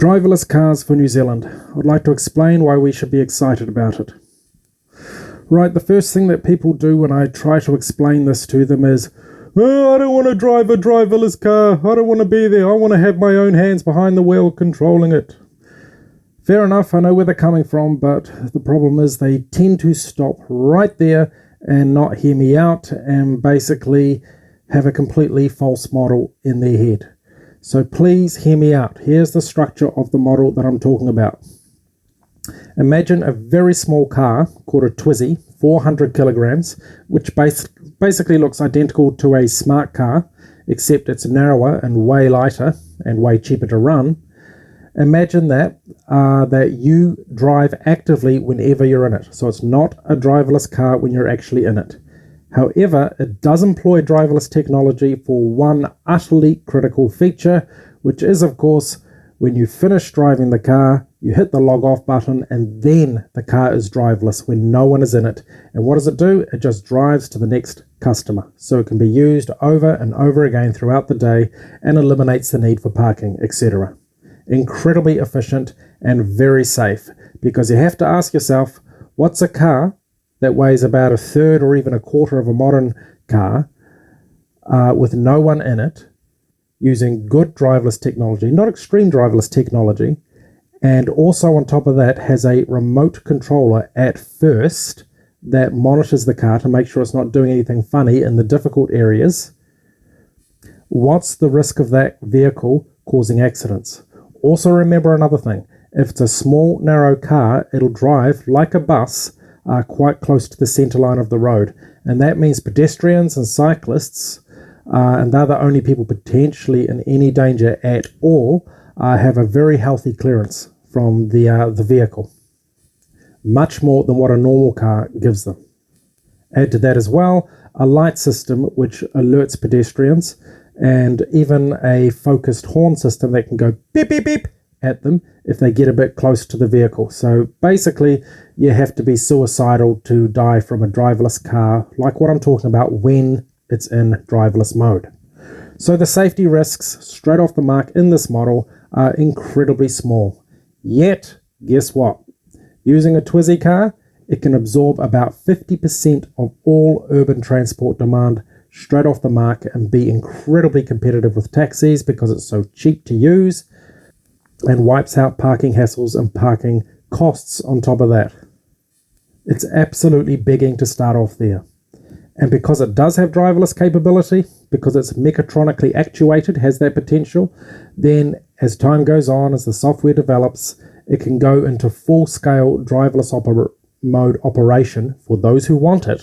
Driverless cars for New Zealand. I'd like to explain why we should be excited about it. Right, the first thing that people do when I try to explain this to them is, oh, I don't want to drive a driverless car. I don't want to be there. I want to have my own hands behind the wheel controlling it. Fair enough, I know where they're coming from, but the problem is they tend to stop right there and not hear me out and basically have a completely false model in their head. So please hear me out. Here's the structure of the model that I'm talking about. Imagine a very small car called a Twizy, 400 kilograms, which basically looks identical to a smart car, except it's narrower and way lighter and way cheaper to run. Imagine that you drive actively whenever you're in it. So it's not a driverless car when you're actually in it. However, it does employ driverless technology for one utterly critical feature, which is, of course, when you finish driving the car, you hit the log off button and then the car is driverless when no one is in it. And what does it do? It just drives to the next customer. So it can be used over and over again throughout the day and eliminates the need for parking, etc. Incredibly efficient and very safe, because you have to ask yourself, what's a car that weighs about a third or even a quarter of a modern car with no one in it, using good driverless technology, not extreme driverless technology, and also on top of that has a remote controller at first that monitors the car to make sure it's not doing anything funny in the difficult areas. What's the risk of that vehicle causing accidents? Also remember another thing, if it's a small narrow car, it'll drive like a bus quite close to the center line of the road, and that means pedestrians and cyclists, and they're the only people potentially in any danger at all, have a very healthy clearance from the vehicle, much more than what a normal car gives them. Add to that as well a light system which alerts pedestrians, and even a focused horn system that can go beep beep beep at them if they get a bit close to the vehicle. So basically you have to be suicidal to die from a driverless car like what I'm talking about when it's in driverless mode. So the safety risks straight off the mark in this model are incredibly small. Yet, guess what? Using a Twizy car, it can absorb about 50% of all urban transport demand straight off the mark and be incredibly competitive with taxis because it's so cheap to use, and wipes out parking hassles and parking costs on top of that. It's absolutely begging to start off there. And because it does have driverless capability, because it's mechatronically actuated, has that potential, then as time goes on, as the software develops, it can go into full-scale driverless mode operation for those who want it,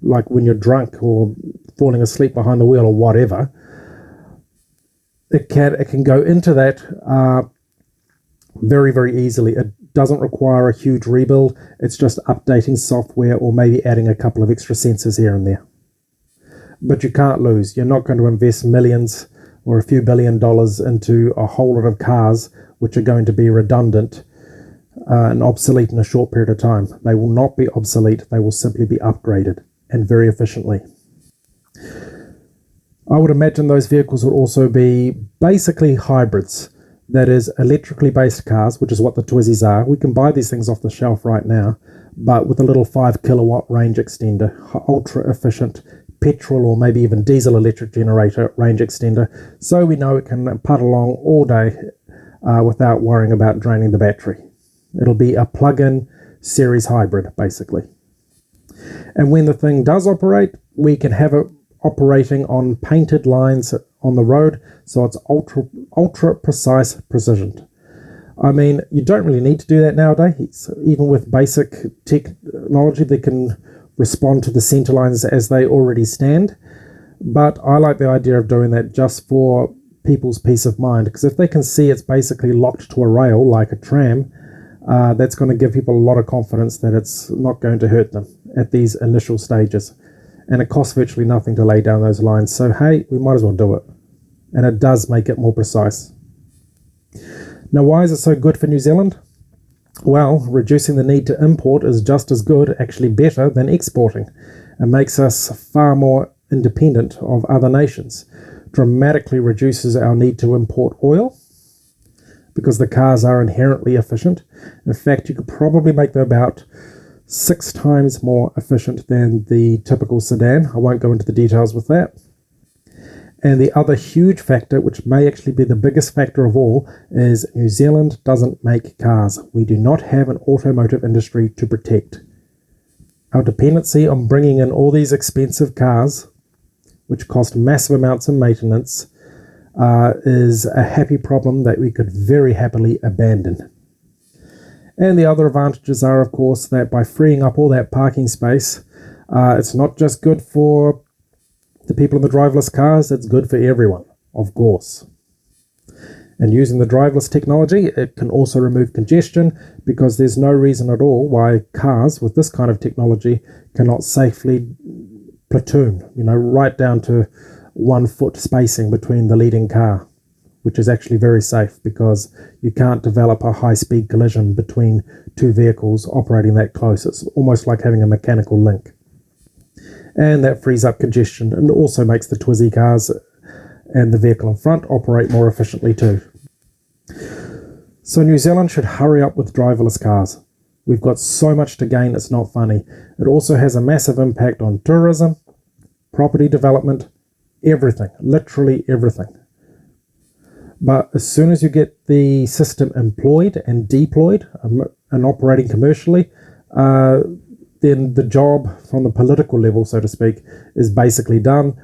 like when you're drunk or falling asleep behind the wheel or whatever. It can go into that very, very easily. It doesn't require a huge rebuild. It's just updating software or maybe adding a couple of extra sensors here and there. But you can't lose. You're not going to invest millions or a few $1 billion into a whole lot of cars which are going to be redundant and obsolete in a short period of time. They will not be obsolete. They will simply be upgraded, and very efficiently. I would imagine those vehicles will also be basically hybrids. That is, electrically based cars, which is what the Twizys are. We can buy these things off the shelf right now, but with a little 5 kilowatt range extender, ultra efficient petrol or maybe even diesel electric generator range extender, so we know it can putt along all day without worrying about draining the battery. It'll be a plug-in series hybrid, basically. And when the thing does operate, we can have it operating on painted lines on the road, so it's ultra precise precision. I mean, you don't really need to do that nowadays. Even with basic technology, they can respond to the center lines as they already stand. But I like the idea of doing that just for people's peace of mind, because if they can see it's basically locked to a rail like a tram, that's going to give people a lot of confidence that it's not going to hurt them at these initial stages. And it costs virtually nothing to lay down those lines. So, hey, we might as well do it. And it does make it more precise. Now, why is it so good for New Zealand? Well, reducing the need to import is just as good, actually better, than exporting. It makes us far more independent of other nations. Dramatically reduces our need to import oil. because the cars are inherently efficient. In fact, you could probably make them about 6 times more efficient than the typical sedan. I won't go into the details with that. And the other huge factor, which may actually be the biggest factor of all, is New Zealand doesn't make cars. We do not have an automotive industry to protect. Our dependency on bringing in all these expensive cars, which cost massive amounts of maintenance, is a happy problem that we could very happily abandon. And the other advantages are, of course, that by freeing up all that parking space, it's not just good for the people in the driverless cars, it's good for everyone, of course. And using the driverless technology, it can also remove congestion, because there's no reason at all why cars with this kind of technology cannot safely platoon, right down to 1 foot spacing between the leading car, which is actually very safe because you can't develop a high-speed collision between 2 vehicles operating that close. It's almost like having a mechanical link. And that frees up congestion and also makes the Twizy cars and the vehicle in front operate more efficiently too. So New Zealand should hurry up with driverless cars. We've got so much to gain, it's not funny. It also has a massive impact on tourism, property development, everything, literally everything. But as soon as you get the system employed and deployed and operating commercially, then the job from the political level, so to speak, is basically done.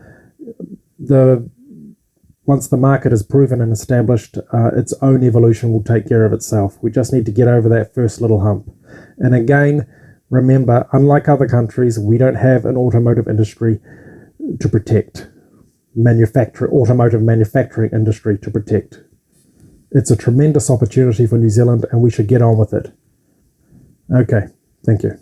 Once the market is proven and established, its own evolution will take care of itself. We just need to get over that first little hump. And again, remember, unlike other countries, we don't have an automotive industry to protect. Automotive manufacturing industry to protect. It's a tremendous opportunity for New Zealand, and we should get on with it. Okay, thank you.